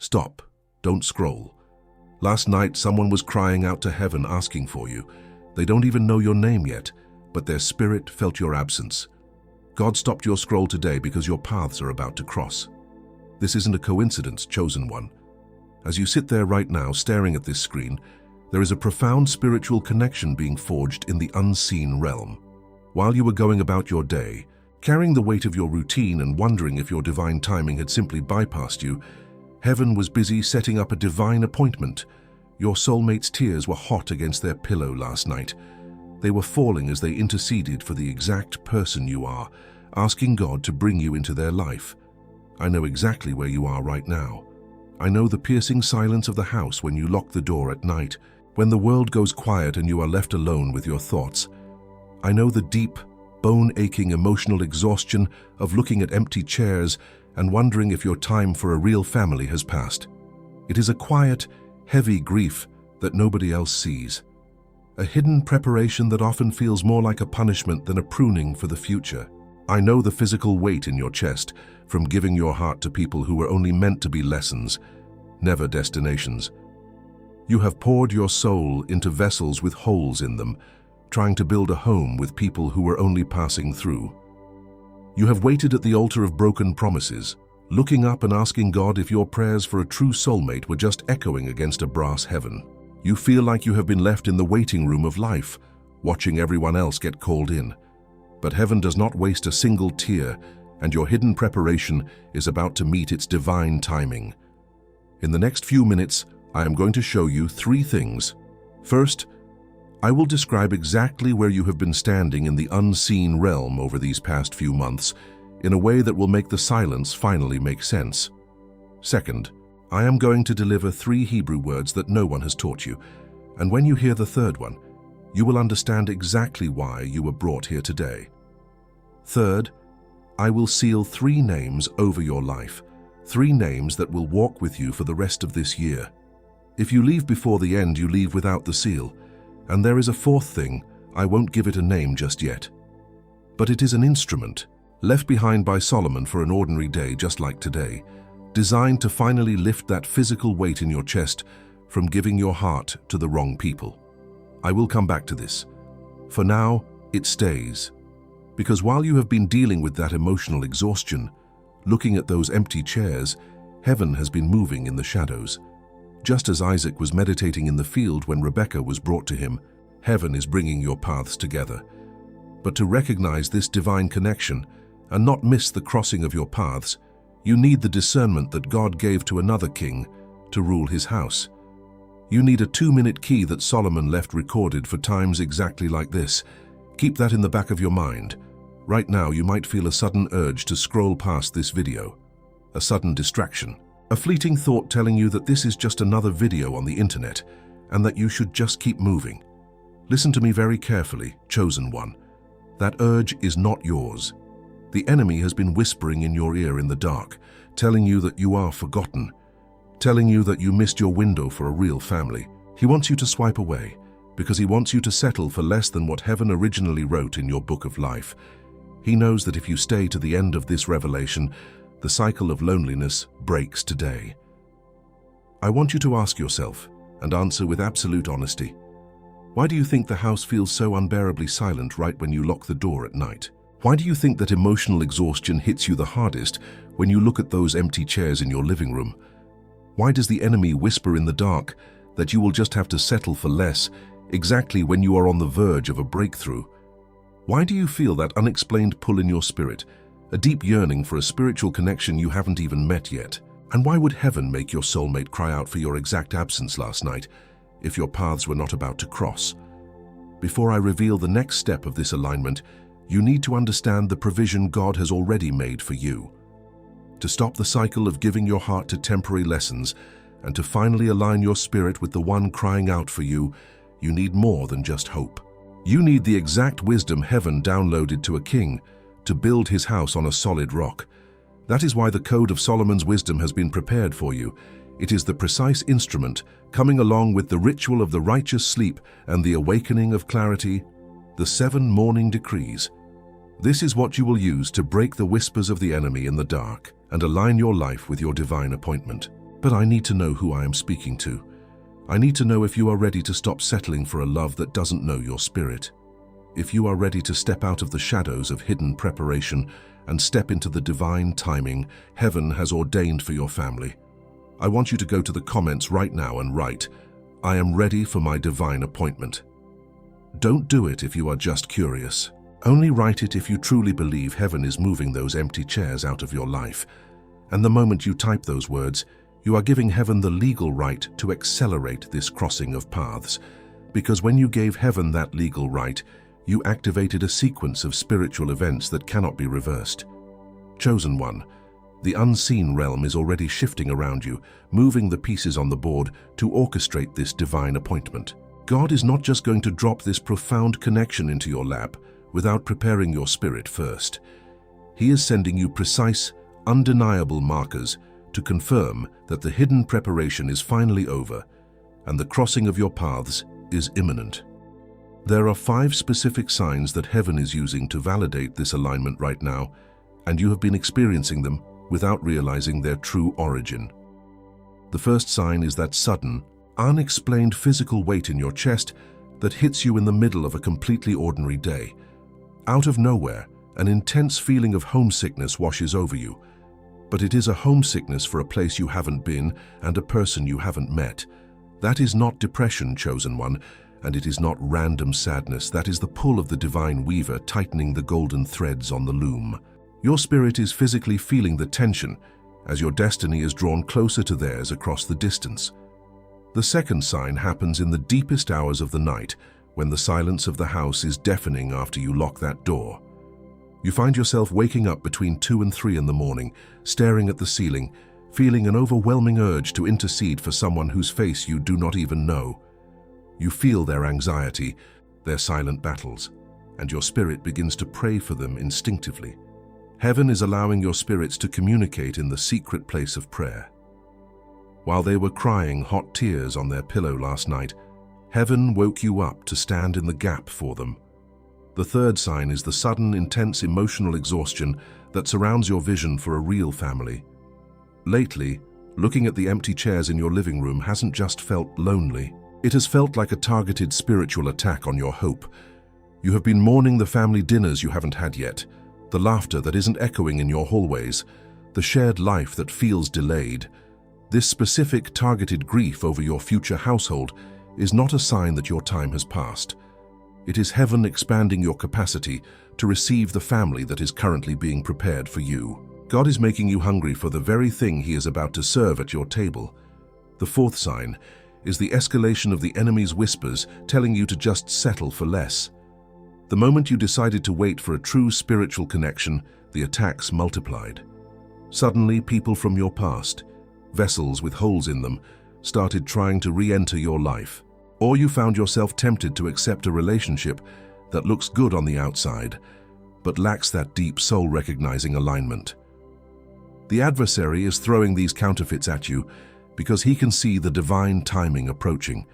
Stop. Don't scroll. Last night, someone was crying out to heaven asking for you. They don't even know your name yet, but their spirit felt your absence. God stopped your scroll today because your paths are about to cross. This isn't a coincidence, chosen one. As you sit there right now staring at this screen, there is a profound spiritual connection being forged in the unseen realm. While you were going about your day, carrying the weight of your routine and wondering if your divine timing had simply bypassed you, heaven was busy setting up a divine appointment. Your soulmate's tears were hot against their pillow last night. They were falling as they interceded for the exact person you are, asking God to bring you into their life. I know exactly where you are right now. I know the piercing silence of the house when you lock the door at night, when the world goes quiet and you are left alone with your thoughts. I know the deep, bone-aching emotional exhaustion of looking at empty chairs and wondering if your time for a real family has passed. It is a quiet, heavy grief that nobody else sees. A hidden preparation that often feels more like a punishment than a pruning for the future. I know the physical weight in your chest from giving your heart to people who were only meant to be lessons, never destinations. You have poured your soul into vessels with holes in them, trying to build a home with people who were only passing through. You have waited at the altar of broken promises, looking up and asking God if your prayers for a true soulmate were just echoing against a brass heaven. You feel like you have been left in the waiting room of life, watching everyone else get called in. But heaven does not waste a single tear, and your hidden preparation is about to meet its divine timing. In the next few minutes, I am going to show you 3 things. First, I will describe exactly where you have been standing in the unseen realm over these past few months, in a way that will make the silence finally make sense. Second, I am going to deliver 3 Hebrew words that no one has taught you, and when you hear the third one, you will understand exactly why you were brought here today. Third, I will seal 3 names over your life, 3 names that will walk with you for the rest of this year. If you leave before the end, you leave without the seal. And there is a 4th thing, I won't give it a name just yet. But it is an instrument, left behind by Solomon for an ordinary day just like today, designed to finally lift that physical weight in your chest from giving your heart to the wrong people. I will come back to this. For now, it stays. Because while you have been dealing with that emotional exhaustion, looking at those empty chairs, heaven has been moving in the shadows. Just as Isaac was meditating in the field when Rebekah was brought to him, heaven is bringing your paths together. But to recognize this divine connection and not miss the crossing of your paths, you need the discernment that God gave to another king to rule his house. You need a 2-minute key that Solomon left recorded for times exactly like this. Keep that in the back of your mind. Right now, you might feel a sudden urge to scroll past this video, a sudden distraction. A fleeting thought telling you that this is just another video on the internet and that you should just keep moving. Listen to me very carefully, chosen one. That urge is not yours. The enemy has been whispering in your ear in the dark, telling you that you are forgotten, telling you that you missed your window for a real family. He wants you to swipe away because he wants you to settle for less than what heaven originally wrote in your book of life. He knows that if you stay to the end of this revelation, the cycle of loneliness breaks today. I want you to ask yourself, and answer with absolute honesty, why do you think the house feels so unbearably silent right when you lock the door at night? Why do you think that emotional exhaustion hits you the hardest when you look at those empty chairs in your living room? Why does the enemy whisper in the dark that you will just have to settle for less exactly when you are on the verge of a breakthrough? Why do you feel that unexplained pull in your spirit, a deep yearning for a spiritual connection you haven't even met yet? And why would heaven make your soulmate cry out for your exact absence last night if your paths were not about to cross? Before I reveal the next step of this alignment, you need to understand the provision God has already made for you. To stop the cycle of giving your heart to temporary lessons and to finally align your spirit with the one crying out for you, you need more than just hope. You need the exact wisdom heaven downloaded to a king to build his house on a solid rock. That is why the Code of Solomon's wisdom has been prepared for you. It is the precise instrument coming along with the ritual of the righteous sleep and the awakening of clarity, the 7 morning decrees. This is what you will use to break the whispers of the enemy in the dark and align your life with your divine appointment. But I need to know who I am speaking to. I need to know if you are ready to stop settling for a love that doesn't know your spirit. If you are ready to step out of the shadows of hidden preparation and step into the divine timing heaven has ordained for your family. I want you to go to the comments right now and write, "I am ready for my divine appointment." Don't do it if you are just curious. Only write it if you truly believe heaven is moving those empty chairs out of your life. And the moment you type those words, you are giving heaven the legal right to accelerate this crossing of paths. Because when you gave heaven that legal right, you activated a sequence of spiritual events that cannot be reversed. Chosen one, the unseen realm is already shifting around you, moving the pieces on the board to orchestrate this divine appointment. God is not just going to drop this profound connection into your lap without preparing your spirit first. He is sending you precise, undeniable markers to confirm that the hidden preparation is finally over and the crossing of your paths is imminent. There are 5 specific signs that heaven is using to validate this alignment right now, and you have been experiencing them without realizing their true origin. The first sign is that sudden, unexplained physical weight in your chest that hits you in the middle of a completely ordinary day. Out of nowhere, an intense feeling of homesickness washes over you. But it is a homesickness for a place you haven't been and a person you haven't met. That is not depression, chosen one, and it is not random sadness. That is the pull of the divine weaver tightening the golden threads on the loom. Your spirit is physically feeling the tension as your destiny is drawn closer to theirs across the distance. The second sign happens in the deepest hours of the night, when the silence of the house is deafening after you lock that door. You find yourself waking up between 2 and 3 in the morning, staring at the ceiling, feeling an overwhelming urge to intercede for someone whose face you do not even know. You feel their anxiety, their silent battles, and your spirit begins to pray for them instinctively. Heaven is allowing your spirits to communicate in the secret place of prayer. While they were crying hot tears on their pillow last night, heaven woke you up to stand in the gap for them. The third sign is the sudden, intense emotional exhaustion that surrounds your vision for a real family. Lately, looking at the empty chairs in your living room hasn't just felt lonely. It has felt like a targeted spiritual attack on your hope. You have been mourning the family dinners you haven't had yet, the laughter that isn't echoing in your hallways, the shared life that feels delayed. This specific targeted grief over your future household is not a sign that your time has passed. It is heaven expanding your capacity to receive the family that is currently being prepared for you. God is making you hungry for the very thing He is about to serve at your table. The fourth sign is the escalation of the enemy's whispers telling you to just settle for less. The moment you decided to wait for a true spiritual connection, the attacks multiplied. Suddenly, people from your past, vessels with holes in them, started trying to re-enter your life. Or you found yourself tempted to accept a relationship that looks good on the outside, but lacks that deep soul-recognizing alignment. The adversary is throwing these counterfeits at you because he can see the divine timing approaching.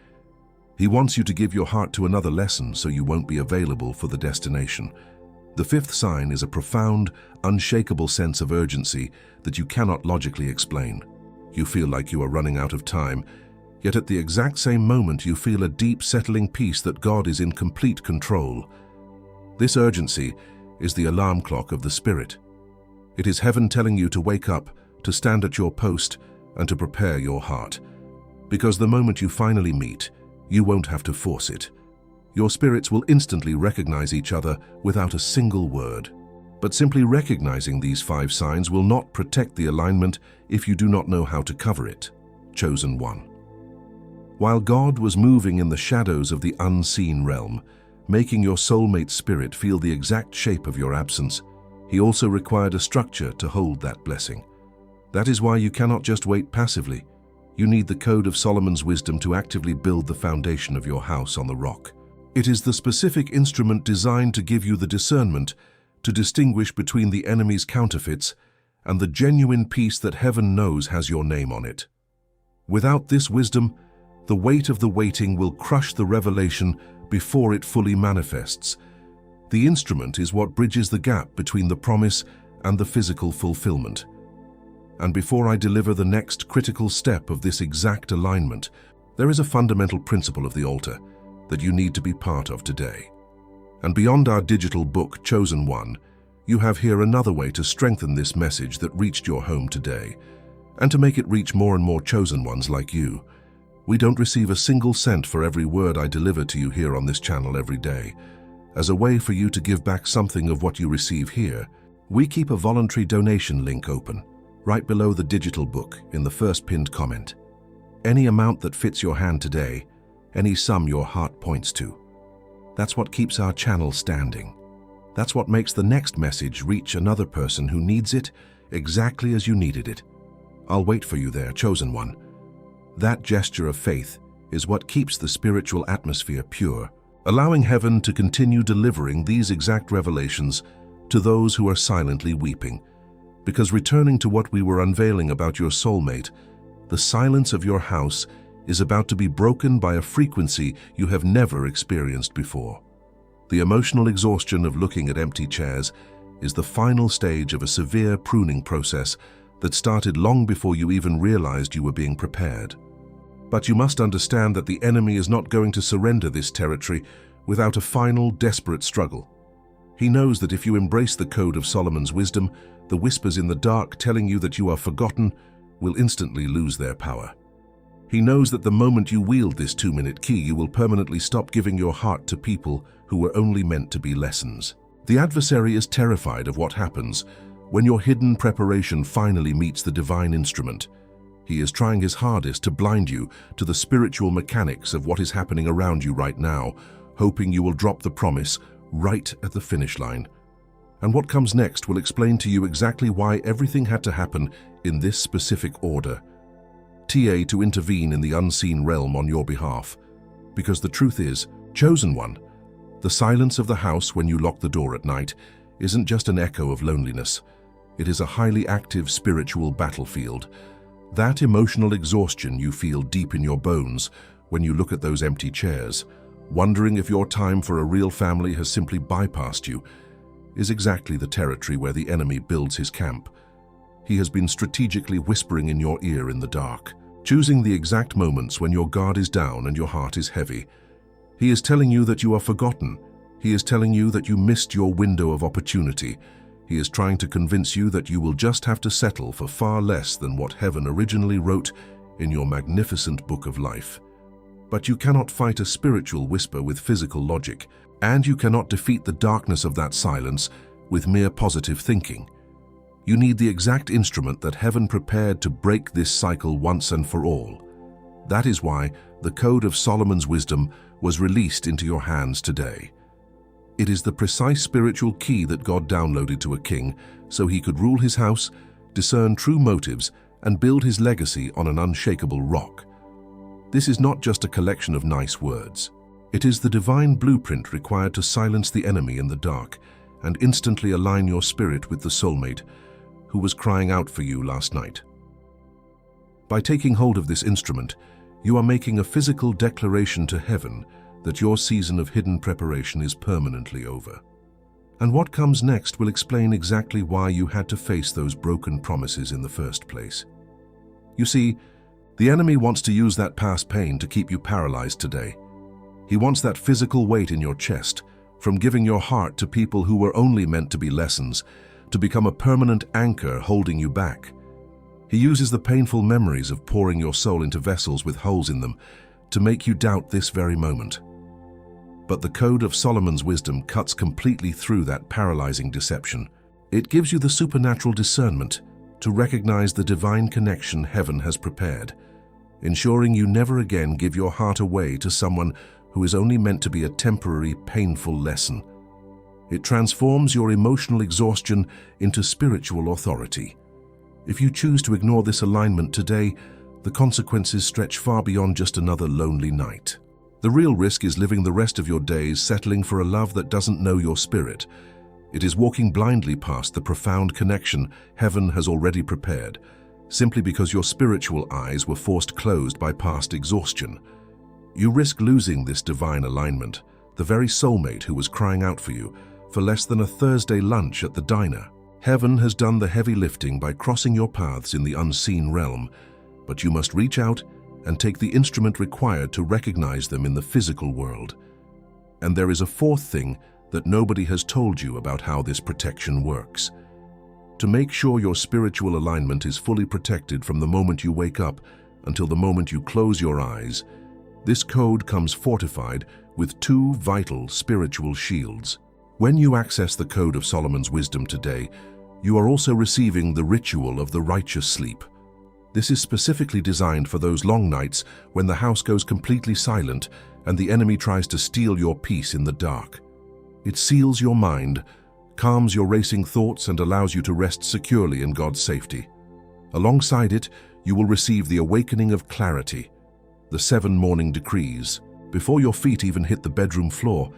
He wants you to give your heart to another lesson so you won't be available for the destination. The fifth sign is a profound, unshakable sense of urgency that you cannot logically explain. You feel like you are running out of time, yet at the exact same moment you feel a deep, settling peace that God is in complete control. This urgency is the alarm clock of the Spirit. It is heaven telling you to wake up, to stand at your post, and to prepare your heart. Because the moment you finally meet, you won't have to force it. Your spirits will instantly recognize each other without a single word. But simply recognizing these 5 signs will not protect the alignment if you do not know how to cover it. Chosen one. While God was moving in the shadows of the unseen realm, making your soulmate spirit feel the exact shape of your absence, He also required a structure to hold that blessing. That is why you cannot just wait passively. You need the Code of Solomon's wisdom to actively build the foundation of your house on the rock. It is the specific instrument designed to give you the discernment to distinguish between the enemy's counterfeits and the genuine peace that heaven knows has your name on it. Without this wisdom, the weight of the waiting will crush the revelation before it fully manifests. The instrument is what bridges the gap between the promise and the physical fulfillment. And before I deliver the next critical step of this exact alignment, there is a fundamental principle of the altar that you need to be part of today. And beyond our digital book, Chosen One, you have here another way to strengthen this message that reached your home today, and to make it reach more and more chosen ones like you. We don't receive a single cent for every word I deliver to you here on this channel every day. As a way for you to give back something of what you receive here, we keep a voluntary donation link open, right below the digital book in the first pinned comment. Any amount that fits your hand today, any sum your heart points to. That's what keeps our channel standing. That's what makes the next message reach another person who needs it exactly as you needed it. I'll wait for you there, chosen one. That gesture of faith is what keeps the spiritual atmosphere pure, allowing heaven to continue delivering these exact revelations to those who are silently weeping. Because returning to what we were unveiling about your soulmate, the silence of your house is about to be broken by a frequency you have never experienced before. The emotional exhaustion of looking at empty chairs is the final stage of a severe pruning process that started long before you even realized you were being prepared. But you must understand that the enemy is not going to surrender this territory without a final, desperate struggle. He knows that if you embrace the code of Solomon's wisdom, the whispers in the dark telling you that you are forgotten will instantly lose their power. He knows that the moment you wield this 2-minute key, you will permanently stop giving your heart to people who were only meant to be lessons. The adversary is terrified of what happens when your hidden preparation finally meets the divine instrument. He is trying his hardest to blind you to the spiritual mechanics of what is happening around you right now, hoping you will drop the promise right at the finish line. And what comes next will explain to you exactly why everything had to happen in this specific order. TA to intervene in the unseen realm on your behalf. Because the truth is, chosen one, the silence of the house when you lock the door at night isn't just an echo of loneliness. It is a highly active spiritual battlefield. That emotional exhaustion you feel deep in your bones when you look at those empty chairs, wondering if your time for a real family has simply bypassed you, is exactly the territory where the enemy builds his camp. He has been strategically whispering in your ear in the dark, choosing the exact moments when your guard is down and your heart is heavy. He is telling you that you are forgotten. He is telling you that you missed your window of opportunity. He is trying to convince you that you will just have to settle for far less than what heaven originally wrote in your magnificent book of life. But you cannot fight a spiritual whisper with physical logic, and you cannot defeat the darkness of that silence with mere positive thinking. You need the exact instrument that heaven prepared to break this cycle once and for all. That is why the Code of Solomon's Wisdom was released into your hands today. It is the precise spiritual key that God downloaded to a king so he could rule his house, discern true motives, and build his legacy on an unshakable rock. This is not just a collection of nice words. It is the divine blueprint required to silence the enemy in the dark and instantly align your spirit with the soulmate who was crying out for you last night. By taking hold of this instrument, you are making a physical declaration to heaven that your season of hidden preparation is permanently over. And what comes next will explain exactly why you had to face those broken promises in the first place. You see, the enemy wants to use that past pain to keep you paralyzed today. He wants that physical weight in your chest from giving your heart to people who were only meant to be lessons, to become a permanent anchor holding you back. He uses the painful memories of pouring your soul into vessels with holes in them to make you doubt this very moment. But the Code of Solomon's Wisdom cuts completely through that paralyzing deception. It gives you the supernatural discernment to recognize the divine connection heaven has prepared, ensuring you never again give your heart away to someone who is only meant to be a temporary, painful lesson. It transforms your emotional exhaustion into spiritual authority. If you choose to ignore this alignment today, the consequences stretch far beyond just another lonely night. The real risk is living the rest of your days settling for a love that doesn't know your spirit. It is walking blindly past the profound connection heaven has already prepared, simply because your spiritual eyes were forced closed by past exhaustion. You risk losing this divine alignment, the very soulmate who was crying out for you, for less than a Thursday lunch at the diner. Heaven has done the heavy lifting by crossing your paths in the unseen realm, but you must reach out and take the instrument required to recognize them in the physical world. And there is a fourth thing that nobody has told you about how this protection works. To make sure your spiritual alignment is fully protected from the moment you wake up until the moment you close your eyes, this code comes fortified with two vital spiritual shields. When you access the Code of Solomon's Wisdom today, you are also receiving the ritual of the righteous sleep. This is specifically designed for those long nights when the house goes completely silent and the enemy tries to steal your peace in the dark. It seals your mind, calms your racing thoughts, and allows you to rest securely in God's safety. Alongside it, you will receive the awakening of clarity, the 7 morning decrees. Before your feet even hit the bedroom floor,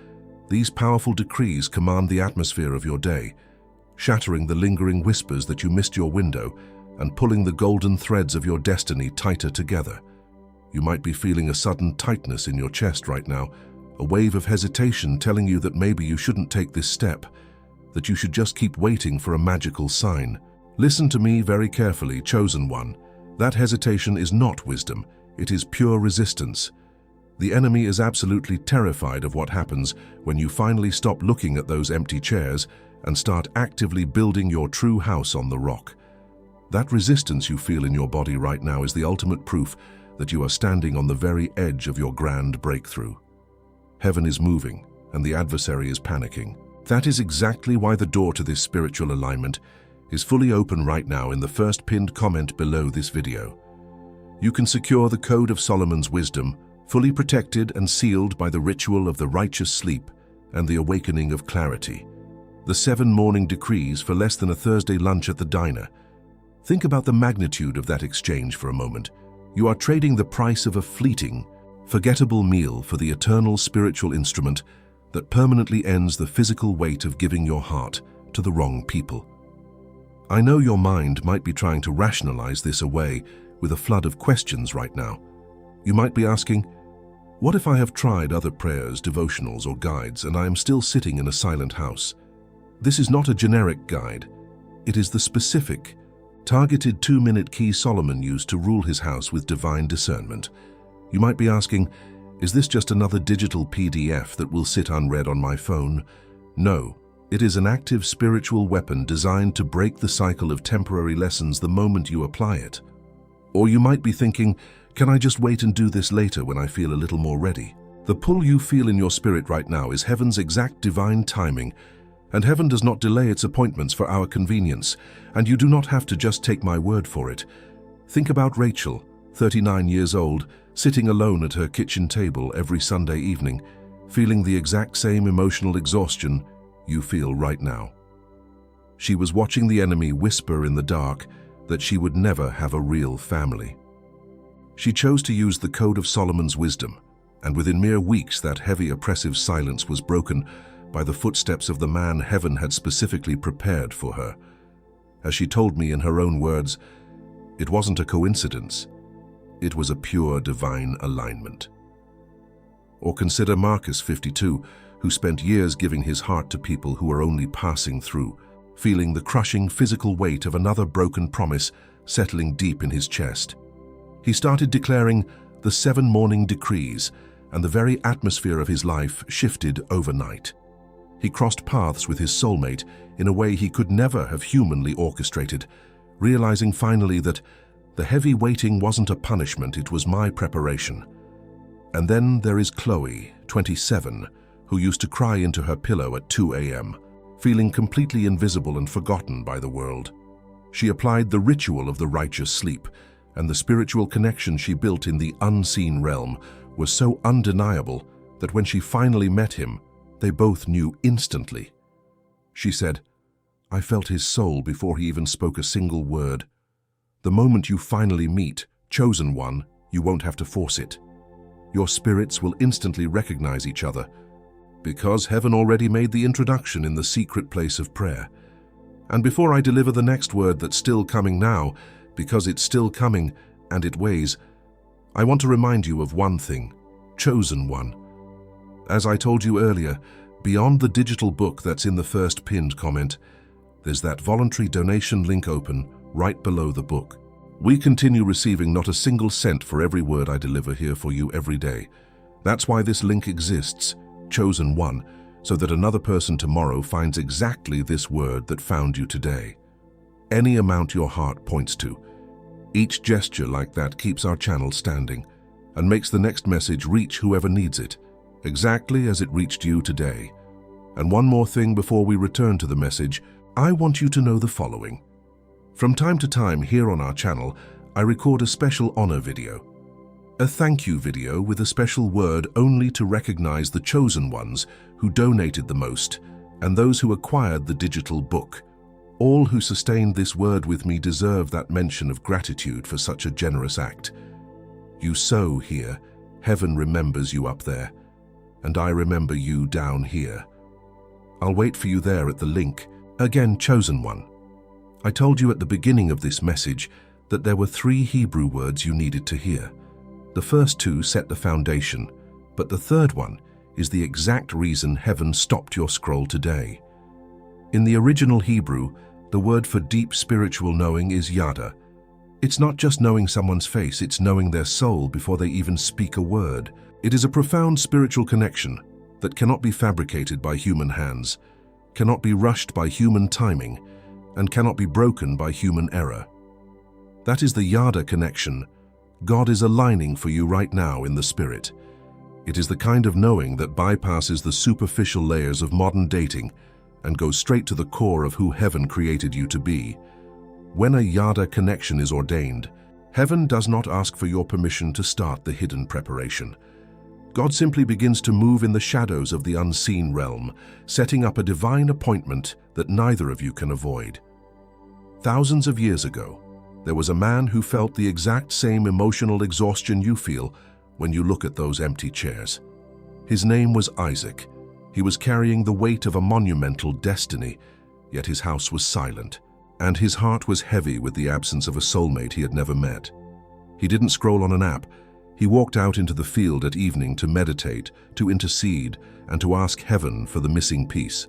these powerful decrees command the atmosphere of your day, shattering the lingering whispers that you missed your window and pulling the golden threads of your destiny tighter together. You might be feeling a sudden tightness in your chest right now, a wave of hesitation telling you that maybe you shouldn't take this step, that you should just keep waiting for a magical sign. Listen to me very carefully, chosen one. That hesitation is not wisdom, it is pure resistance. The enemy is absolutely terrified of what happens when you finally stop looking at those empty chairs and start actively building your true house on the rock. That resistance you feel in your body right now is the ultimate proof that you are standing on the very edge of your grand breakthrough. Heaven is moving, and the adversary is panicking. That is exactly why the door to this spiritual alignment is fully open right now in the first pinned comment below this video. You can secure the Code of Solomon's Wisdom, fully protected and sealed by the ritual of the righteous sleep and the awakening of clarity. The 7 morning decrees for less than a Thursday lunch at the diner. Think about the magnitude of that exchange for a moment. You are trading the price of a fleeting, forgettable meal for the eternal spiritual instrument that permanently ends the physical weight of giving your heart to the wrong people. I know your mind might be trying to rationalize this away with a flood of questions right now. You might be asking, what if I have tried other prayers, devotionals, or guides and I am still sitting in a silent house? This is not a generic guide. It is the specific, targeted 2-minute key Solomon used to rule his house with divine discernment. You might be asking, is this just another digital PDF that will sit unread on my phone? No, it is an active spiritual weapon designed to break the cycle of temporary lessons the moment you apply it. Or you might be thinking, can I just wait and do this later when I feel a little more ready? The pull you feel in your spirit right now is heaven's exact divine timing, and heaven does not delay its appointments for our convenience, and you do not have to just take my word for it. Think about Rachel, 39 years old, sitting alone at her kitchen table every Sunday evening, feeling the exact same emotional exhaustion you feel right now. She was watching the enemy whisper in the dark that she would never have a real family. She chose to use the Code of Solomon's Wisdom, and within mere weeks that heavy oppressive silence was broken by the footsteps of the man heaven had specifically prepared for her. As she told me in her own words, it wasn't a coincidence, it was a pure divine alignment. Or consider Marcus, 52, who spent years giving his heart to people who were only passing through, feeling the crushing physical weight of another broken promise settling deep in his chest. He started declaring the 7 morning decrees, and the very atmosphere of his life shifted overnight. He crossed paths with his soulmate in a way he could never have humanly orchestrated, realizing finally that the heavy waiting wasn't a punishment, it was my preparation. And then there is Chloe, 27, who used to cry into her pillow at 2 a.m., feeling completely invisible and forgotten by the world. She applied the ritual of the righteous sleep, and the spiritual connection she built in the unseen realm was so undeniable that when she finally met him, they both knew instantly. She said, "I felt his soul before he even spoke a single word. The moment you finally meet, chosen one, you won't have to force it. Your spirits will instantly recognize each other, because heaven already made the introduction in the secret place of prayer. And before I deliver the next word that's still coming now, because it's still coming and it weighs, I want to remind you of one thing, chosen one. As I told you earlier, beyond the digital book that's in the first pinned comment, there's that voluntary donation link open right below the book. We continue receiving not a single cent for every word I deliver here for you every day. That's why this link exists, Chosen One, so that another person tomorrow finds exactly this word that found you today. Any amount your heart points to. Each gesture like that keeps our channel standing and makes the next message reach whoever needs it, exactly as it reached you today. And one more thing before we return to the message, I want you to know the following. From time to time here on our channel, I record a special honor video. A thank you video with a special word only to recognize the chosen ones who donated the most and those who acquired the digital book. All who sustained this word with me deserve that mention of gratitude for such a generous act. You sow here, heaven remembers you up there, and I remember you down here. I'll wait for you there at the link. Again, Chosen One. I told you at the beginning of this message that there were 3 Hebrew words you needed to hear. The first 2 set the foundation, but the third one is the exact reason heaven stopped your scroll today. In the original Hebrew, the word for deep spiritual knowing is yada. It's not just knowing someone's face, it's knowing their soul before they even speak a word. It is a profound spiritual connection that cannot be fabricated by human hands, cannot be rushed by human timing, and cannot be broken by human error. That is the yada connection God is aligning for you right now in the spirit. It is the kind of knowing that bypasses the superficial layers of modern dating and goes straight to the core of who heaven created you to be. When a yada connection is ordained, heaven does not ask for your permission to start the hidden preparation. God simply begins to move in the shadows of the unseen realm, setting up a divine appointment that neither of you can avoid. Thousands of years ago, there was a man who felt the exact same emotional exhaustion you feel when you look at those empty chairs. His name was Isaac. He was carrying the weight of a monumental destiny, yet his house was silent, and his heart was heavy with the absence of a soulmate he had never met. He didn't scroll on an app. He walked out into the field at evening to meditate, to intercede, and to ask heaven for the missing piece.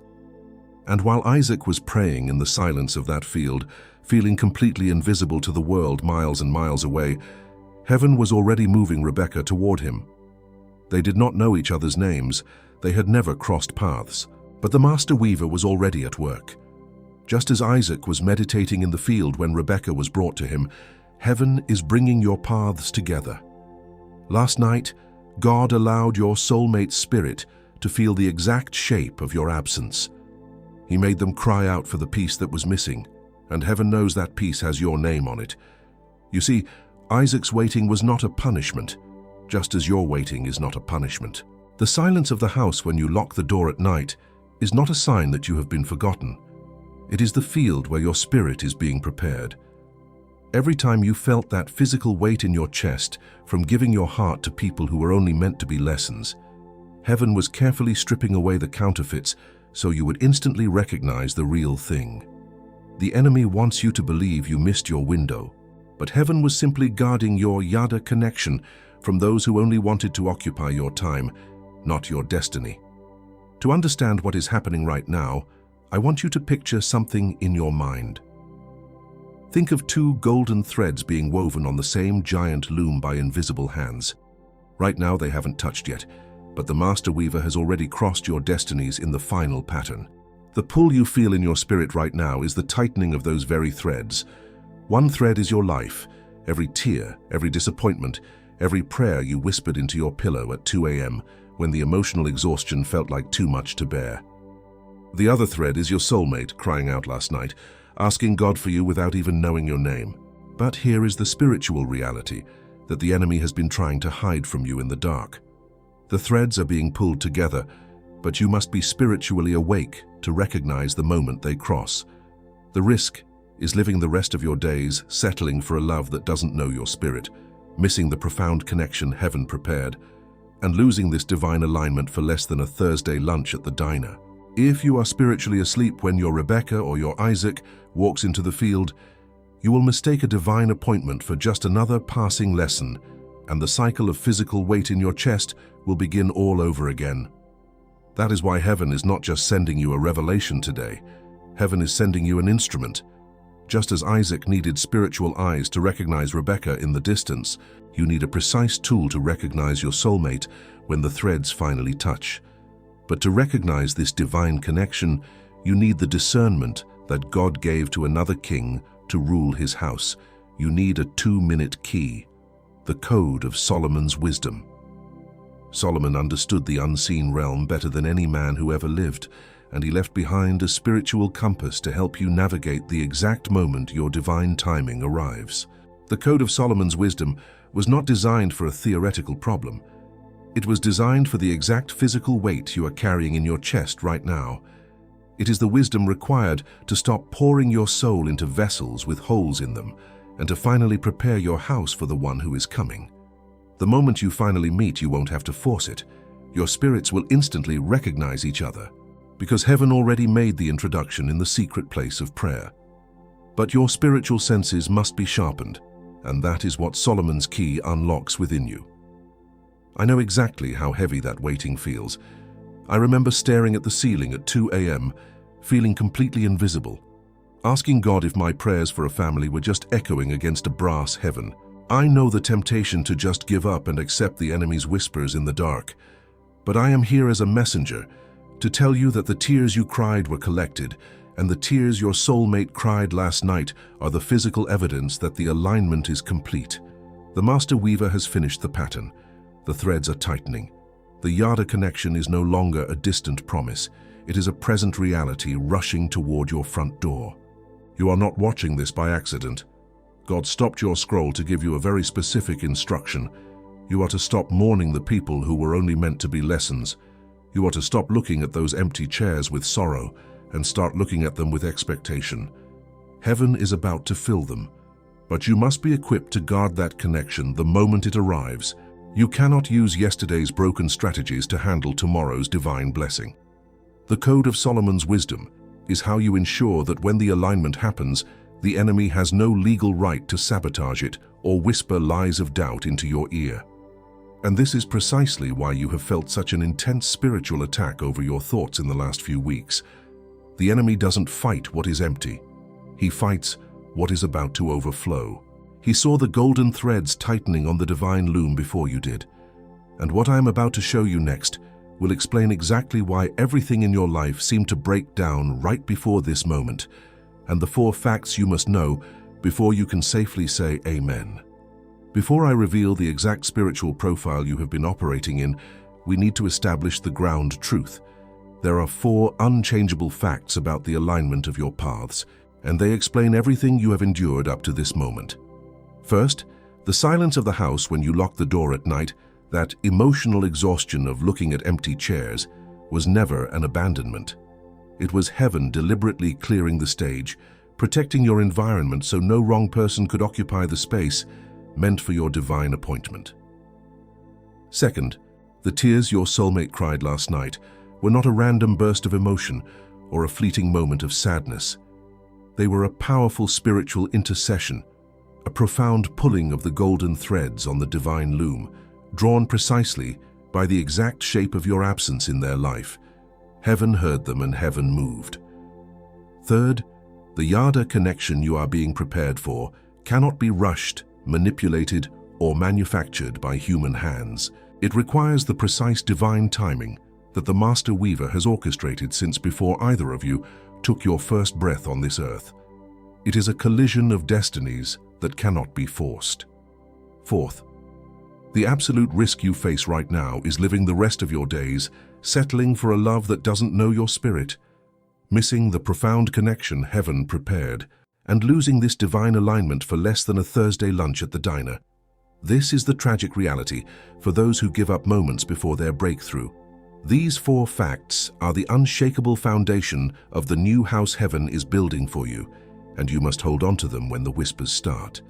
And while Isaac was praying in the silence of that field, feeling completely invisible to the world miles and miles away, heaven was already moving Rebecca toward him. They did not know each other's names, they had never crossed paths, but the master weaver was already at work. Just as Isaac was meditating in the field when Rebecca was brought to him, heaven is bringing your paths together. Last night, God allowed your soulmate spirit to feel the exact shape of your absence. He made them cry out for the piece that was missing, and heaven knows that piece has your name on it. You see, Isaac's waiting was not a punishment, just as your waiting is not a punishment. The silence of the house when you lock the door at night is not a sign that you have been forgotten. It is the field where your spirit is being prepared. Every time you felt that physical weight in your chest from giving your heart to people who were only meant to be lessons, heaven was carefully stripping away the counterfeits so you would instantly recognize the real thing. The enemy wants you to believe you missed your window, but heaven was simply guarding your yada connection from those who only wanted to occupy your time, not your destiny. To understand what is happening right now, I want you to picture something in your mind. Think of 2 golden threads being woven on the same giant loom by invisible hands. Right now they haven't touched yet, but the master weaver has already crossed your destinies in the final pattern. The pull you feel in your spirit right now is the tightening of those very threads. One thread is your life, every tear, every disappointment, every prayer you whispered into your pillow at 2 a.m. when the emotional exhaustion felt like too much to bear. The other thread is your soulmate crying out last night, asking God for you without even knowing your name. But here is the spiritual reality that the enemy has been trying to hide from you in the dark. The threads are being pulled together, but you must be spiritually awake to recognize the moment they cross. The risk is living the rest of your days settling for a love that doesn't know your spirit, missing the profound connection heaven prepared, and losing this divine alignment for less than a Thursday lunch at the diner. If you are spiritually asleep when your Rebecca or your Isaac walks into the field, you will mistake a divine appointment for just another passing lesson, and the cycle of physical weight in your chest will begin all over again. That is why heaven is not just sending you a revelation today. Heaven is sending you an instrument. Just as Isaac needed spiritual eyes to recognize Rebecca in the distance, you need a precise tool to recognize your soulmate when the threads finally touch. But to recognize this divine connection, you need the discernment that God gave to another king to rule his house. You need a 2-minute key, the code of Solomon's wisdom. Solomon understood the unseen realm better than any man who ever lived, and he left behind a spiritual compass to help you navigate the exact moment your divine timing arrives. The Code of Solomon's Wisdom was not designed for a theoretical problem. It was designed for the exact physical weight you are carrying in your chest right now. It is the wisdom required to stop pouring your soul into vessels with holes in them and to finally prepare your house for the one who is coming. The moment you finally meet, you won't have to force it. Your spirits will instantly recognize each other, because heaven already made the introduction in the secret place of prayer. But your spiritual senses must be sharpened, and that is what Solomon's key unlocks within you. I know exactly how heavy that waiting feels. I remember staring at the ceiling at 2 a.m., feeling completely invisible, asking God if my prayers for a family were just echoing against a brass heaven. I know the temptation to just give up and accept the enemy's whispers in the dark, but I am here as a messenger to tell you that the tears you cried were collected, and the tears your soulmate cried last night are the physical evidence that the alignment is complete. The master weaver has finished the pattern. The threads are tightening. The Yada connection is no longer a distant promise. It is a present reality rushing toward your front door. You are not watching this by accident. God stopped your scroll to give you a very specific instruction. You are to stop mourning the people who were only meant to be lessons. You are to stop looking at those empty chairs with sorrow and start looking at them with expectation. Heaven is about to fill them, but you must be equipped to guard that connection the moment it arrives. You cannot use yesterday's broken strategies to handle tomorrow's divine blessing. The Code of Solomon's Wisdom is how you ensure that when the alignment happens, the enemy has no legal right to sabotage it or whisper lies of doubt into your ear. And this is precisely why you have felt such an intense spiritual attack over your thoughts in the last few weeks. The enemy doesn't fight what is empty. He fights what is about to overflow. He saw the golden threads tightening on the divine loom before you did. And what I am about to show you next will explain exactly why everything in your life seemed to break down right before this moment, and the 4 facts you must know before you can safely say Amen. Before I reveal the exact spiritual profile you have been operating in, we need to establish the ground truth. There are 4 unchangeable facts about the alignment of your paths, and they explain everything you have endured up to this moment. First, the silence of the house when you lock the door at night, that emotional exhaustion of looking at empty chairs, was never an abandonment. It was heaven deliberately clearing the stage, protecting your environment so no wrong person could occupy the space meant for your divine appointment. Second, the tears your soulmate cried last night were not a random burst of emotion or a fleeting moment of sadness. They were a powerful spiritual intercession, a profound pulling of the golden threads on the divine loom, drawn precisely by the exact shape of your absence in their life. Heaven heard them and heaven moved. Third, the Yada connection you are being prepared for cannot be rushed, manipulated, or manufactured by human hands. It requires the precise divine timing that the Master Weaver has orchestrated since before either of you took your first breath on this earth. It is a collision of destinies that cannot be forced. Fourth, the absolute risk you face right now is living the rest of your days settling for a love that doesn't know your spirit, missing the profound connection heaven prepared, and losing this divine alignment for less than a Thursday lunch at the diner. This is the tragic reality for those who give up moments before their breakthrough. These 4 facts are the unshakable foundation of the new house heaven is building for you, and you must hold on to them when the whispers start.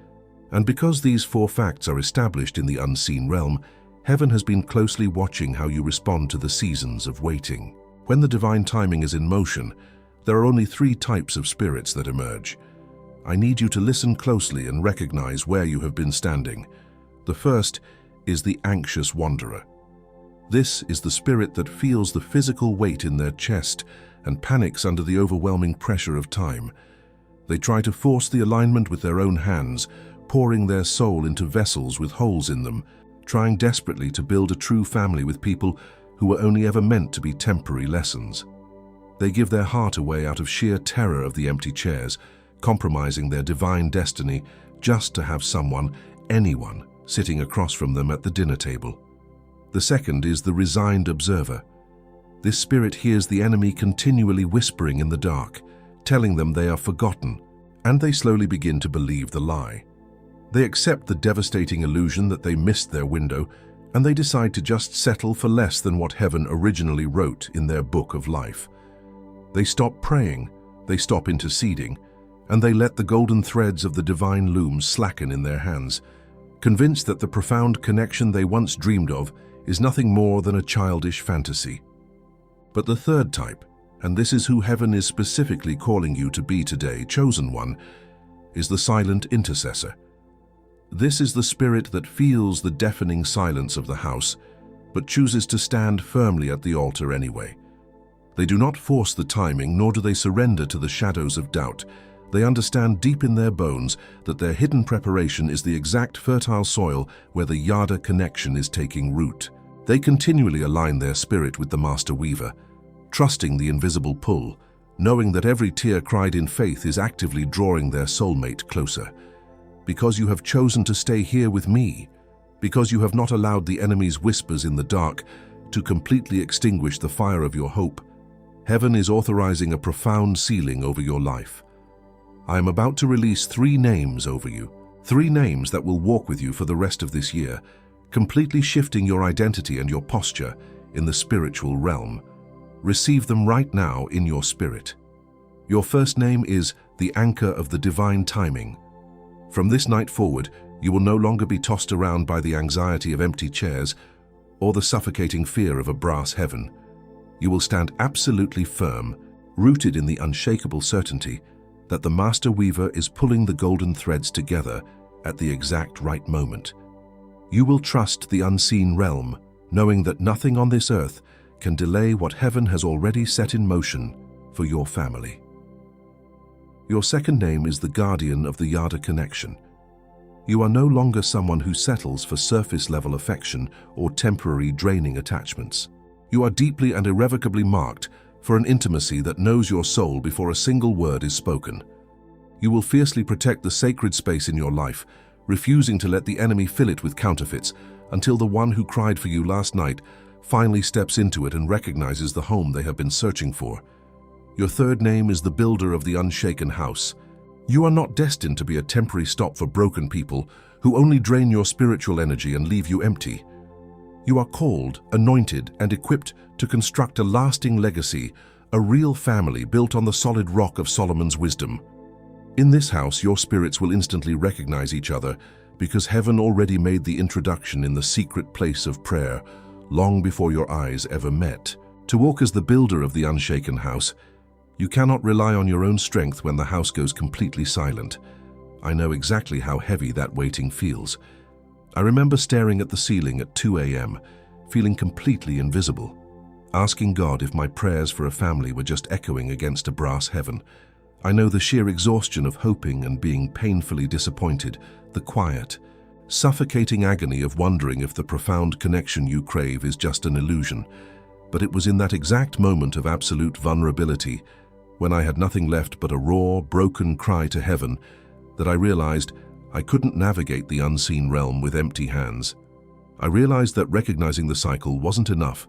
And because these 4 facts are established in the unseen realm, heaven has been closely watching how you respond to the seasons of waiting. When the divine timing is in motion, there are only 3 types of spirits that emerge. I need you to listen closely and recognize where you have been standing. The first is the anxious wanderer. This is the spirit that feels the physical weight in their chest and panics under the overwhelming pressure of time. They try to force the alignment with their own hands, pouring their soul into vessels with holes in them, trying desperately to build a true family with people who were only ever meant to be temporary lessons. They give their heart away out of sheer terror of the empty chairs, compromising their divine destiny just to have someone, anyone, sitting across from them at the dinner table. The second is the resigned observer. This spirit hears the enemy continually whispering in the dark, telling them they are forgotten, and they slowly begin to believe the lie. They accept the devastating illusion that they missed their window, and they decide to just settle for less than what heaven originally wrote in their book of life. They stop praying, they stop interceding, and they let the golden threads of the divine loom slacken in their hands, convinced that the profound connection they once dreamed of is nothing more than a childish fantasy. But the third type, and this is who heaven is specifically calling you to be today, chosen one, is the silent intercessor. This is the spirit that feels the deafening silence of the house, but chooses to stand firmly at the altar anyway. They do not force the timing, nor do they surrender to the shadows of doubt. They understand deep in their bones that their hidden preparation is the exact fertile soil where the Yada connection is taking root. They continually align their spirit with the Master Weaver, trusting the invisible pull, knowing that every tear cried in faith is actively drawing their soulmate closer. Because you have chosen to stay here with me, because you have not allowed the enemy's whispers in the dark to completely extinguish the fire of your hope, heaven is authorizing a profound sealing over your life. I am about to release 3 names over you, 3 names that will walk with you for the rest of this year, completely shifting your identity and your posture in the spiritual realm. Receive them right now in your spirit. Your first name is the anchor of the divine timing. From this night forward, you will no longer be tossed around by the anxiety of empty chairs or the suffocating fear of a brass heaven. You will stand absolutely firm, rooted in the unshakable certainty that the Master Weaver is pulling the golden threads together at the exact right moment. You will trust the unseen realm, knowing that nothing on this earth can delay what heaven has already set in motion for your family. Your second name is the guardian of the Yada connection. You are no longer someone who settles for surface-level affection or temporary draining attachments. You are deeply and irrevocably marked for an intimacy that knows your soul before a single word is spoken. You will fiercely protect the sacred space in your life, refusing to let the enemy fill it with counterfeits until the one who cried for you last night finally steps into it and recognizes the home they have been searching for. Your third name is the builder of the unshaken house. You are not destined to be a temporary stop for broken people who only drain your spiritual energy and leave you empty. You are called, anointed, and equipped to construct a lasting legacy, a real family built on the solid rock of Solomon's wisdom. In this house, your spirits will instantly recognize each other because heaven already made the introduction in the secret place of prayer, long before your eyes ever met. To walk as the builder of the unshaken house, you cannot rely on your own strength when the house goes completely silent. I know exactly how heavy that waiting feels. I remember staring at the ceiling at 2 a.m., feeling completely invisible, asking God if my prayers for a family were just echoing against a brass heaven. I know the sheer exhaustion of hoping and being painfully disappointed, the quiet, suffocating agony of wondering if the profound connection you crave is just an illusion. But it was in that exact moment of absolute vulnerability, when I had nothing left but a raw, broken cry to heaven, that I realized I couldn't navigate the unseen realm with empty hands. I realized that recognizing the cycle wasn't enough.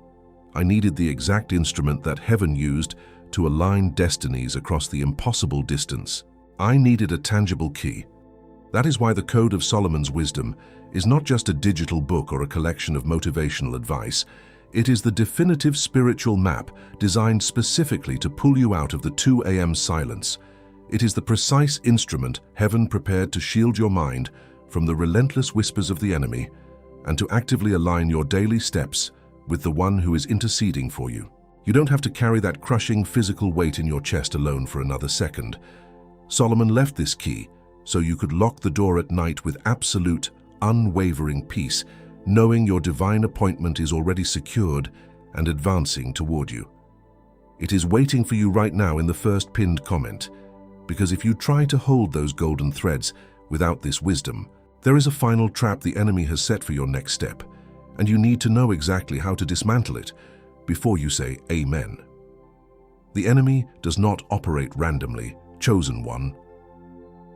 I needed the exact instrument that heaven used to align destinies across the impossible distance. I needed a tangible key. That is why the Code of Solomon's Wisdom is not just a digital book or a collection of motivational advice. It is the definitive spiritual map designed specifically to pull you out of the 2 a.m. silence. It is the precise instrument heaven prepared to shield your mind from the relentless whispers of the enemy and to actively align your daily steps with the one who is interceding for you. You don't have to carry that crushing physical weight in your chest alone for another second. Solomon left this key so you could lock the door at night with absolute, unwavering peace, knowing your divine appointment is already secured and advancing toward you. It is waiting for you right now in the first pinned comment, because if you try to hold those golden threads without this wisdom, there is a final trap the enemy has set for your next step, and you need to know exactly how to dismantle it before you say Amen. The enemy does not operate randomly, chosen one.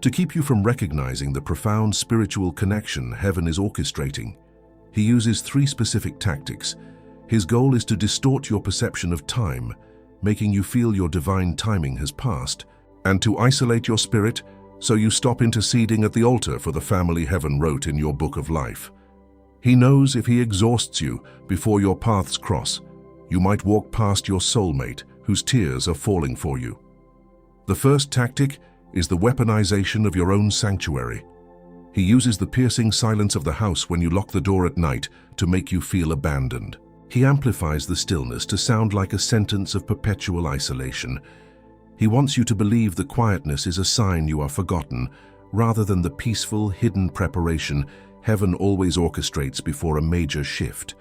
To keep you from recognizing the profound spiritual connection heaven is orchestrating, he uses 3 specific tactics. His goal is to distort your perception of time, making you feel your divine timing has passed, and to isolate your spirit so you stop interceding at the altar for the family heaven wrote in your book of life. He knows if he exhausts you before your paths cross, you might walk past your soulmate whose tears are falling for you. The first tactic is the weaponization of your own sanctuary. He uses the piercing silence of the house when you lock the door at night to make you feel abandoned. He amplifies the stillness to sound like a sentence of perpetual isolation. He wants you to believe the quietness is a sign you are forgotten, rather than the peaceful, hidden preparation heaven always orchestrates before a major shift.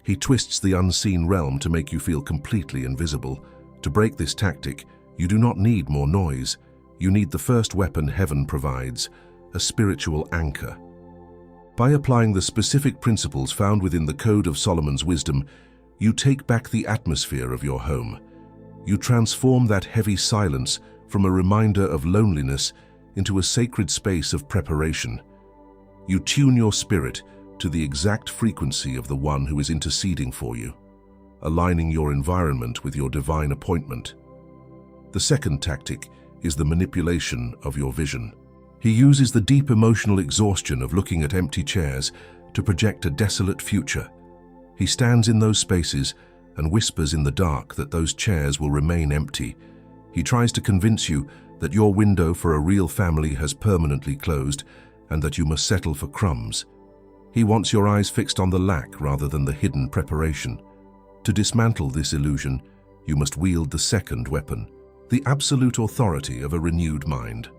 He twists the unseen realm to make you feel completely invisible. To break this tactic, you do not need more noise. You need the first weapon heaven provides, a spiritual anchor. By applying the specific principles found within the Code of Solomon's Wisdom, you take back the atmosphere of your home. You transform that heavy silence from a reminder of loneliness into a sacred space of preparation. You tune your spirit to the exact frequency of the one who is interceding for you, aligning your environment with your divine appointment. The second tactic is the manipulation of your vision. He uses the deep emotional exhaustion of looking at empty chairs to project a desolate future. He stands in those spaces and whispers in the dark that those chairs will remain empty. He tries to convince you that your window for a real family has permanently closed and that you must settle for crumbs. He wants your eyes fixed on the lack rather than the hidden preparation. To dismantle this illusion, you must wield the second weapon, the absolute authority of a renewed mind.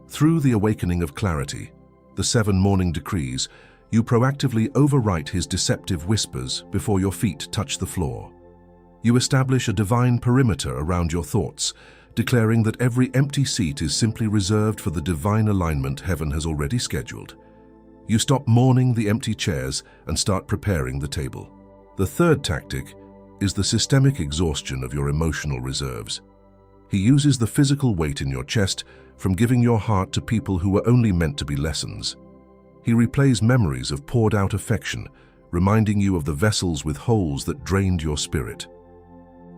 Through the awakening of clarity, the 7 morning decrees, you proactively overwrite his deceptive whispers before your feet touch the floor. You establish a divine perimeter around your thoughts, declaring that every empty seat is simply reserved for the divine alignment heaven has already scheduled. You stop mourning the empty chairs and start preparing the table. The third tactic is the systemic exhaustion of your emotional reserves. He uses the physical weight in your chest from giving your heart to people who were only meant to be lessons. He replays memories of poured-out affection, reminding you of the vessels with holes that drained your spirit.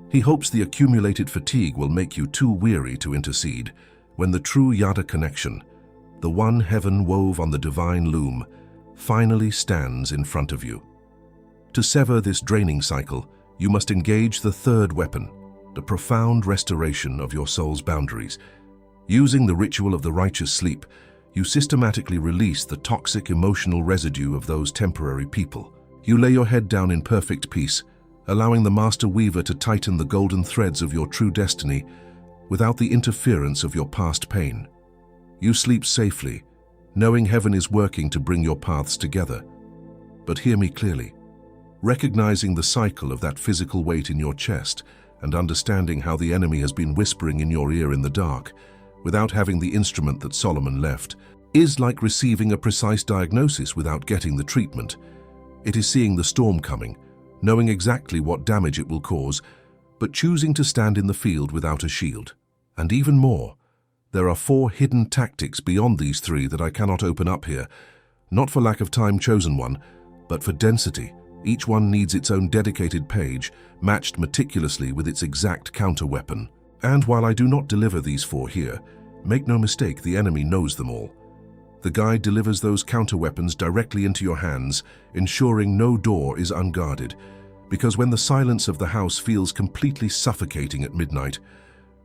He hopes the accumulated fatigue will make you too weary to intercede, when the true Yada connection, the one heaven wove on the divine loom, finally stands in front of you. To sever this draining cycle, you must engage the third weapon, the profound restoration of your soul's boundaries. Using the ritual of the righteous sleep, you systematically release the toxic emotional residue of those temporary people. You lay your head down in perfect peace, allowing the master weaver to tighten the golden threads of your true destiny without the interference of your past pain. You sleep safely, knowing heaven is working to bring your paths together. But hear me clearly. Recognizing the cycle of that physical weight in your chest and understanding how the enemy has been whispering in your ear in the dark, without having the instrument that Solomon left, is like receiving a precise diagnosis without getting the treatment. It is seeing the storm coming, knowing exactly what damage it will cause, but choosing to stand in the field without a shield. And even more, there are 4 hidden tactics beyond these 3 that I cannot open up here, not for lack of time, chosen one, but for density. Each one needs its own dedicated page, matched meticulously with its exact counter-weapon. And while I do not deliver these 4 here, make no mistake, the enemy knows them all. The guide delivers those counter-weapons directly into your hands, ensuring no door is unguarded. Because when the silence of the house feels completely suffocating at midnight,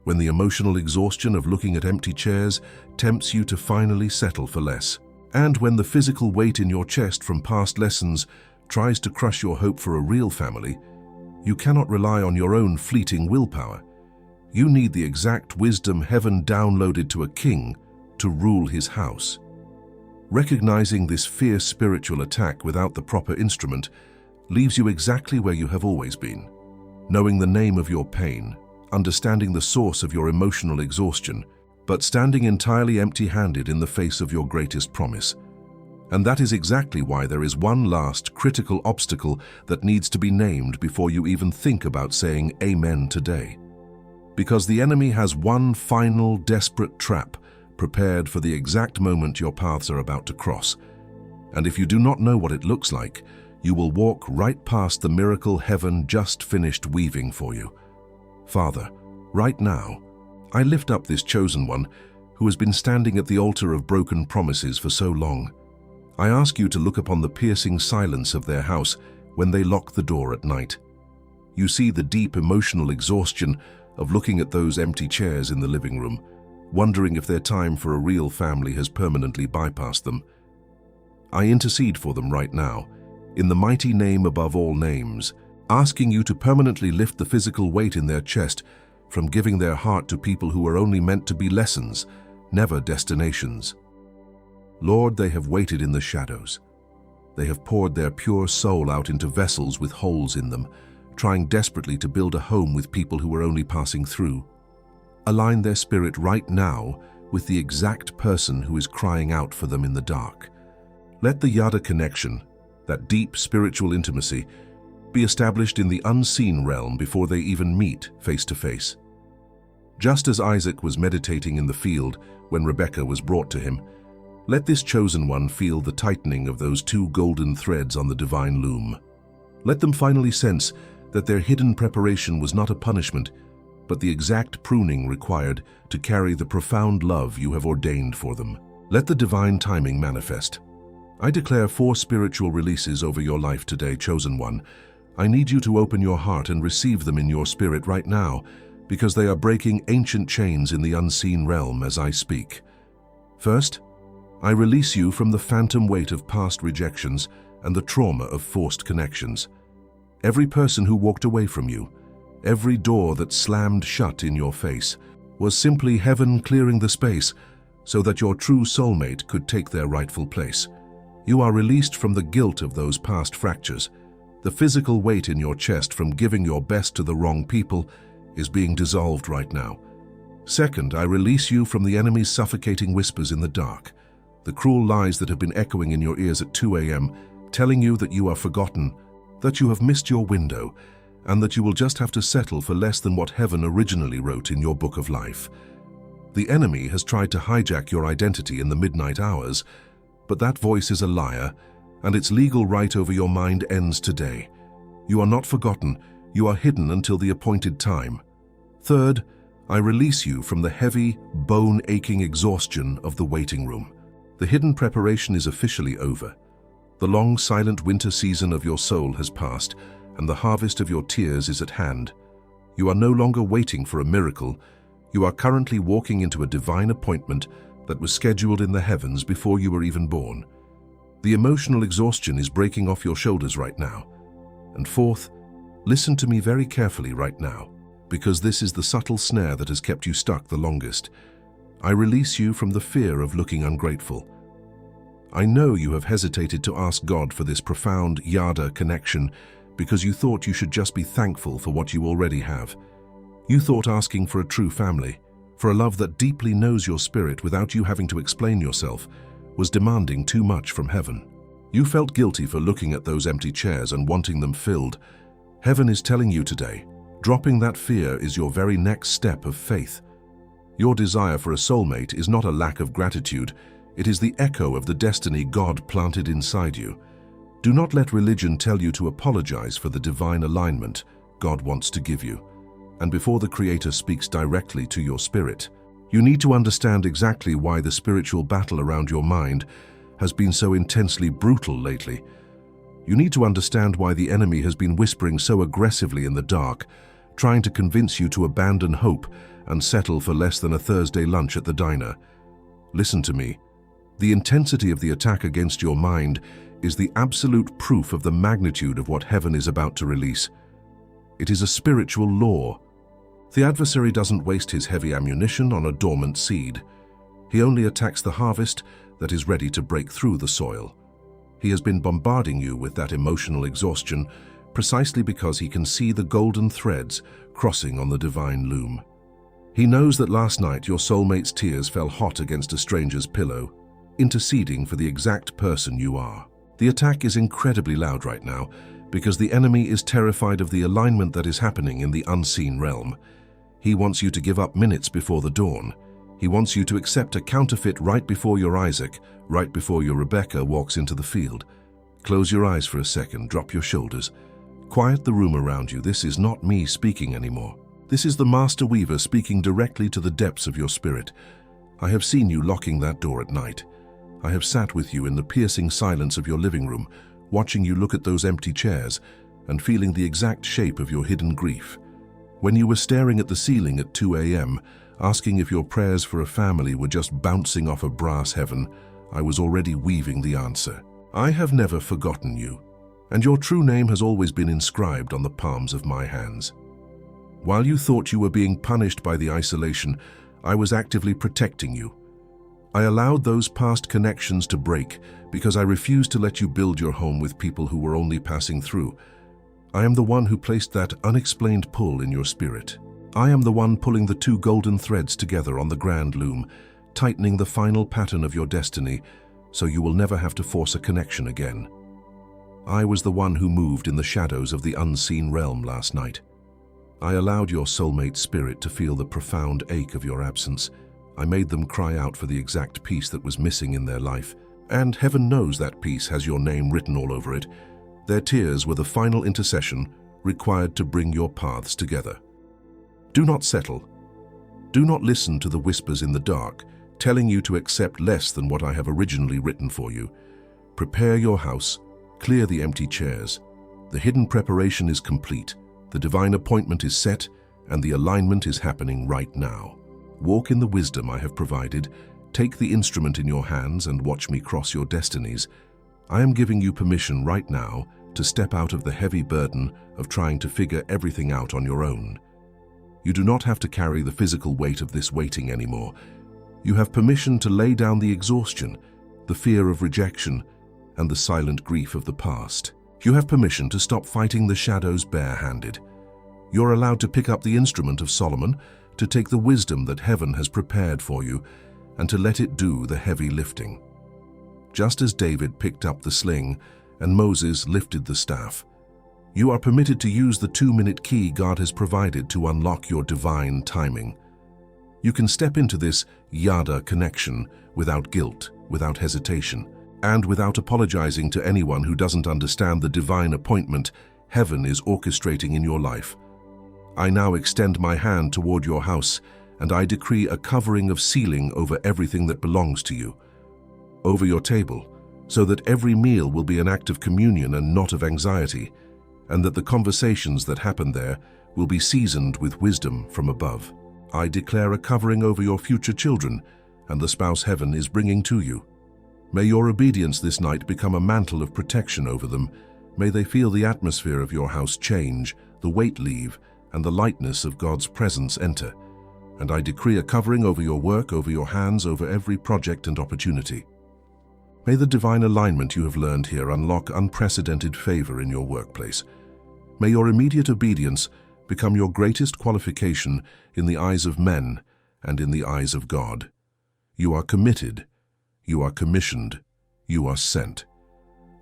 when the emotional exhaustion of looking at empty chairs tempts you to finally settle for less, and when the physical weight in your chest from past lessons tries to crush your hope for a real family, you cannot rely on your own fleeting willpower. You need the exact wisdom heaven downloaded to a king to rule his house. Recognizing this fierce spiritual attack without the proper instrument leaves you exactly where you have always been. Knowing the name of your pain, understanding the source of your emotional exhaustion, but standing entirely empty-handed in the face of your greatest promise. And that is exactly why there is one last critical obstacle that needs to be named before you even think about saying amen today. Because the enemy has one final desperate trap prepared for the exact moment your paths are about to cross. And if you do not know what it looks like, you will walk right past the miracle heaven just finished weaving for you. Father, right now, I lift up this chosen one who has been standing at the altar of broken promises for so long. I ask you to look upon the piercing silence of their house when they lock the door at night. You see the deep emotional exhaustion of looking at those empty chairs in the living room, wondering if their time for a real family has permanently bypassed them. I intercede for them right now, in the mighty name above all names, asking you to permanently lift the physical weight in their chest from giving their heart to people who are only meant to be lessons, never destinations. Lord, they have waited in the shadows. They have poured their pure soul out into vessels with holes in them, trying desperately to build a home with people who are only passing through. Align their spirit right now with the exact person who is crying out for them in the dark. Let the Yada connection, that deep spiritual intimacy, be established in the unseen realm before they even meet face to face. Just as Isaac was meditating in the field when Rebekah was brought to him, let this chosen one feel the tightening of those two golden threads on the divine loom. Let them finally sense that their hidden preparation was not a punishment, but the exact pruning required to carry the profound love you have ordained for them. Let the divine timing manifest. I declare 4 spiritual releases over your life today, chosen one. I need you to open your heart and receive them in your spirit right now, because they are breaking ancient chains in the unseen realm as I speak. First, I release you from the phantom weight of past rejections and the trauma of forced connections. Every person who walked away from you, every door that slammed shut in your face, was simply heaven clearing the space so that your true soulmate could take their rightful place. You are released from the guilt of those past fractures. The physical weight in your chest from giving your best to the wrong people is being dissolved right now. Second, I release you from the enemy's suffocating whispers in the dark, the cruel lies that have been echoing in your ears at 2 a.m., telling you that you are forgotten, that you have missed your window, and that you will just have to settle for less than what heaven originally wrote in your book of life. The enemy has tried to hijack your identity in the midnight hours, but that voice is a liar, and its legal right over your mind ends today. You are not forgotten, you are hidden until the appointed time. Third, I release you from the heavy, bone-aching exhaustion of the waiting room. The hidden preparation is officially over. The long, silent winter season of your soul has passed, and the harvest of your tears is at hand. You are no longer waiting for a miracle. You are currently walking into a divine appointment that was scheduled in the heavens before you were even born. The emotional exhaustion is breaking off your shoulders right now. And fourth, listen to me very carefully right now, because this is the subtle snare that has kept you stuck the longest. I release you from the fear of looking ungrateful. I know you have hesitated to ask God for this profound Yada connection because you thought you should just be thankful for what you already have. You thought asking for a true family, for a love that deeply knows your spirit without you having to explain yourself, was demanding too much from heaven. You felt guilty for looking at those empty chairs and wanting them filled. Heaven is telling you today, dropping that fear is your very next step of faith. Your desire for a soulmate is not a lack of gratitude, it is the echo of the destiny God planted inside you. Do not let religion tell you to apologize for the divine alignment God wants to give you. And before the Creator speaks directly to your spirit, you need to understand exactly why the spiritual battle around your mind has been so intensely brutal lately. You need to understand why the enemy has been whispering so aggressively in the dark, trying to convince you to abandon hope and settle for less than a Thursday lunch at the diner. Listen to me. The intensity of the attack against your mind is the absolute proof of the magnitude of what heaven is about to release. It is a spiritual law. The adversary doesn't waste his heavy ammunition on a dormant seed. He only attacks the harvest that is ready to break through the soil. He has been bombarding you with that emotional exhaustion precisely because he can see the golden threads crossing on the divine loom. He knows that last night your soulmate's tears fell hot against a stranger's pillow, interceding for the exact person you are. The attack is incredibly loud right now because the enemy is terrified of the alignment that is happening in the unseen realm. He wants you to give up minutes before the dawn. He wants you to accept a counterfeit right before your Isaac, right before your Rebecca walks into the field. Close your eyes for a second, drop your shoulders. Quiet the room around you. This is not me speaking anymore. This is the Master Weaver speaking directly to the depths of your spirit. I have seen you locking that door at night. I have sat with you in the piercing silence of your living room, watching you look at those empty chairs and feeling the exact shape of your hidden grief. When you were staring at the ceiling at 2 a.m., asking if your prayers for a family were just bouncing off a brass heaven, I was already weaving the answer. I have never forgotten you, and your true name has always been inscribed on the palms of my hands. While you thought you were being punished by the isolation, I was actively protecting you. I allowed those past connections to break because I refused to let you build your home with people who were only passing through. I am the one who placed that unexplained pull in your spirit. I am the one pulling the 2 golden threads together on the grand loom, tightening the final pattern of your destiny so you will never have to force a connection again. I was the one who moved in the shadows of the unseen realm last night. I allowed your soulmate spirit to feel the profound ache of your absence. I made them cry out for the exact piece that was missing in their life, and heaven knows that piece has your name written all over it. Their tears were the final intercession required to bring your paths together. Do not settle. Do not listen to the whispers in the dark, telling you to accept less than what I have originally written for you. Prepare your house, clear the empty chairs. The hidden preparation is complete, the divine appointment is set, and the alignment is happening right now. Walk in the wisdom I have provided, take the instrument in your hands and watch me cross your destinies. I am giving you permission right now to step out of the heavy burden of trying to figure everything out on your own. You do not have to carry the physical weight of this waiting anymore. You have permission to lay down the exhaustion, the fear of rejection, and the silent grief of the past. You have permission to stop fighting the shadows barehanded. You're allowed to pick up the instrument of Solomon, to take the wisdom that heaven has prepared for you, and to let it do the heavy lifting. Just as David picked up the sling and Moses lifted the staff, you are permitted to use the 2-minute key God has provided to unlock your divine timing. You can step into this yada connection without guilt, without hesitation, and without apologizing to anyone who doesn't understand the divine appointment heaven is orchestrating in your life. I now extend my hand toward your house, and I decree a covering of sealing over everything that belongs to you, over your table, so that every meal will be an act of communion and not of anxiety, and that the conversations that happen there will be seasoned with wisdom from above. I declare a covering over your future children and the spouse heaven is bringing to you. May your obedience this night become a mantle of protection over them. May they feel the atmosphere of your house change, the weight leave, and the lightness of God's presence enter. And I decree a covering over your work, over your hands, over every project and opportunity. May the divine alignment you have learned here unlock unprecedented favor in your workplace. May your immediate obedience become your greatest qualification in the eyes of men and in the eyes of God. You are committed, you are commissioned, you are sent.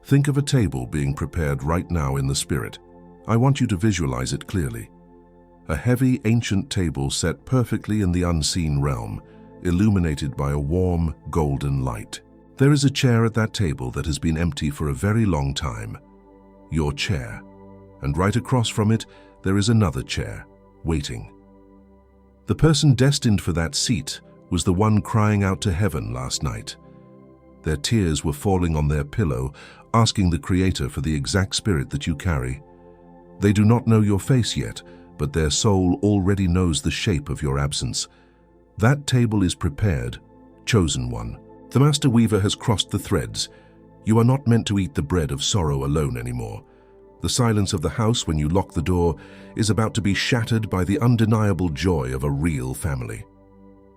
Think of a table being prepared right now in the Spirit. I want you to visualize it clearly. A heavy, ancient table set perfectly in the unseen realm, illuminated by a warm, golden light. There is a chair at that table that has been empty for a very long time. Your chair. And right across from it, there is another chair, waiting. The person destined for that seat was the one crying out to heaven last night. Their tears were falling on their pillow, asking the Creator for the exact spirit that you carry. They do not know your face yet, but their soul already knows the shape of your absence. That table is prepared, chosen one. The Master Weaver has crossed the threads. You are not meant to eat the bread of sorrow alone anymore. The silence of the house when you lock the door is about to be shattered by the undeniable joy of a real family.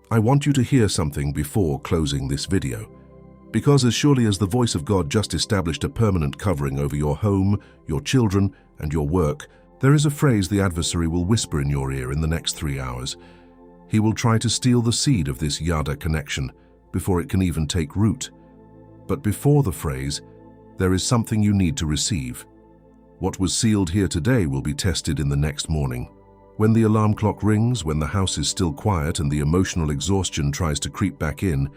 I want you to hear something before closing this video. Because as surely as the voice of God just established a permanent covering over your home, your children, and your work, there is a phrase the adversary will whisper in your ear in the next 3 hours. He will try to steal the seed of this yada connection before it can even take root. But before the phrase, there is something you need to receive. What was sealed here today will be tested in the next morning. When the alarm clock rings, when the house is still quiet and the emotional exhaustion tries to creep back in,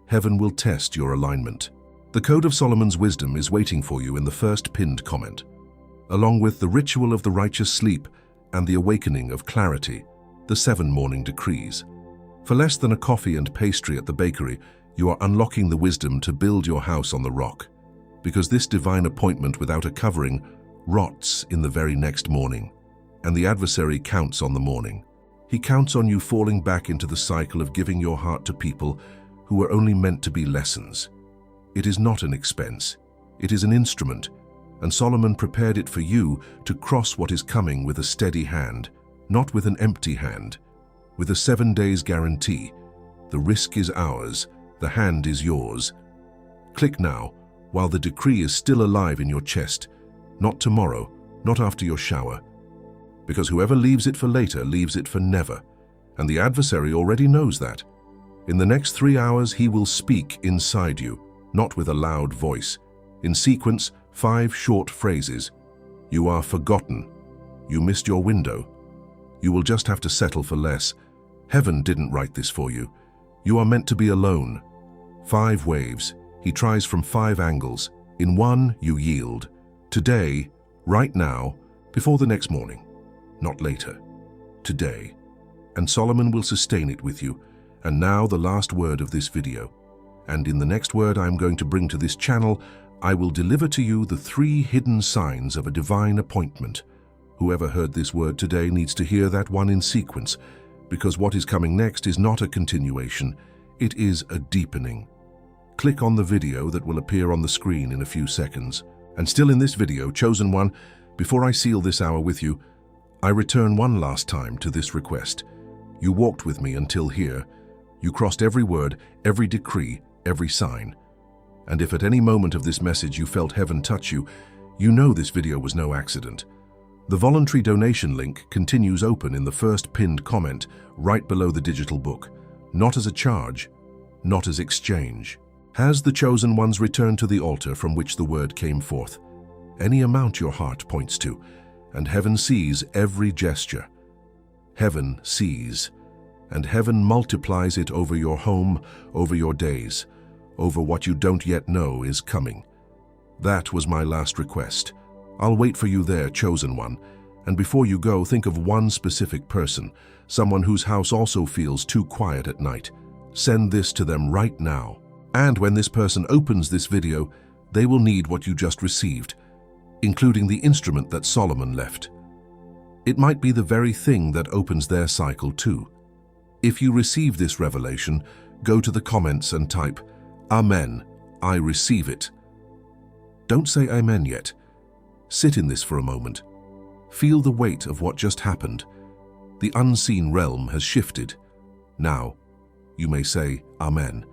heaven will test your alignment. The Code of Solomon's wisdom is waiting for you in the first pinned comment, along with the ritual of the righteous sleep and the awakening of clarity, the 7 morning decrees. For less than a coffee and pastry at the bakery, you are unlocking the wisdom to build your house on the rock, because this divine appointment without a covering rots in the very next morning, and the adversary counts on the morning. He counts on you falling back into the cycle of giving your heart to people who are only meant to be lessons. It is not an expense, it is an instrument, and Solomon prepared it for you to cross what is coming with a steady hand, not with an empty hand, with a 7 days guarantee. The risk is ours, the hand is yours. Click now, while the decree is still alive in your chest, not tomorrow, not after your shower, because whoever leaves it for later leaves it for never, and the adversary already knows that. In the next 3 hours, he will speak inside you, not with a loud voice. In sequence, 5 short phrases. You are forgotten. You missed your window. You will just have to settle for less. Heaven didn't write this for you. You are meant to be alone. 5 waves. He tries from 5 angles. In one, you yield. Today, right now, before the next morning. Not later. Today. And Solomon will sustain it with you. And now the last word of this video. And in the next word I am going to bring to this channel, I will deliver to you the 3 hidden signs of a divine appointment. Whoever heard this word today needs to hear that one in sequence, because what is coming next is not a continuation, it is a deepening. Click on the video that will appear on the screen in a few seconds. And still in this video, chosen one, before I seal this hour with you, I return one last time to this request. You walked with me until here. You crossed every word, every decree, every sign. And if at any moment of this message you felt heaven touch you, you know this video was no accident. The voluntary donation link continues open in the first pinned comment right below the digital book. Not as a charge, not as exchange. Has the chosen ones returned to the altar from which the word came forth? Any amount your heart points to, and heaven sees every gesture. Heaven sees, and heaven multiplies it over your home, over your days, over what you don't yet know is coming. That was my last request. I'll wait for you there, chosen one, and before you go, think of one specific person, someone whose house also feels too quiet at night. Send this to them right now. And when this person opens this video, they will need what you just received, including the instrument that Solomon left. It might be the very thing that opens their cycle too. If you receive this revelation, go to the comments and type, Amen, I receive it. Don't say Amen yet. Sit in this for a moment. Feel the weight of what just happened. The unseen realm has shifted. Now, you may say Amen.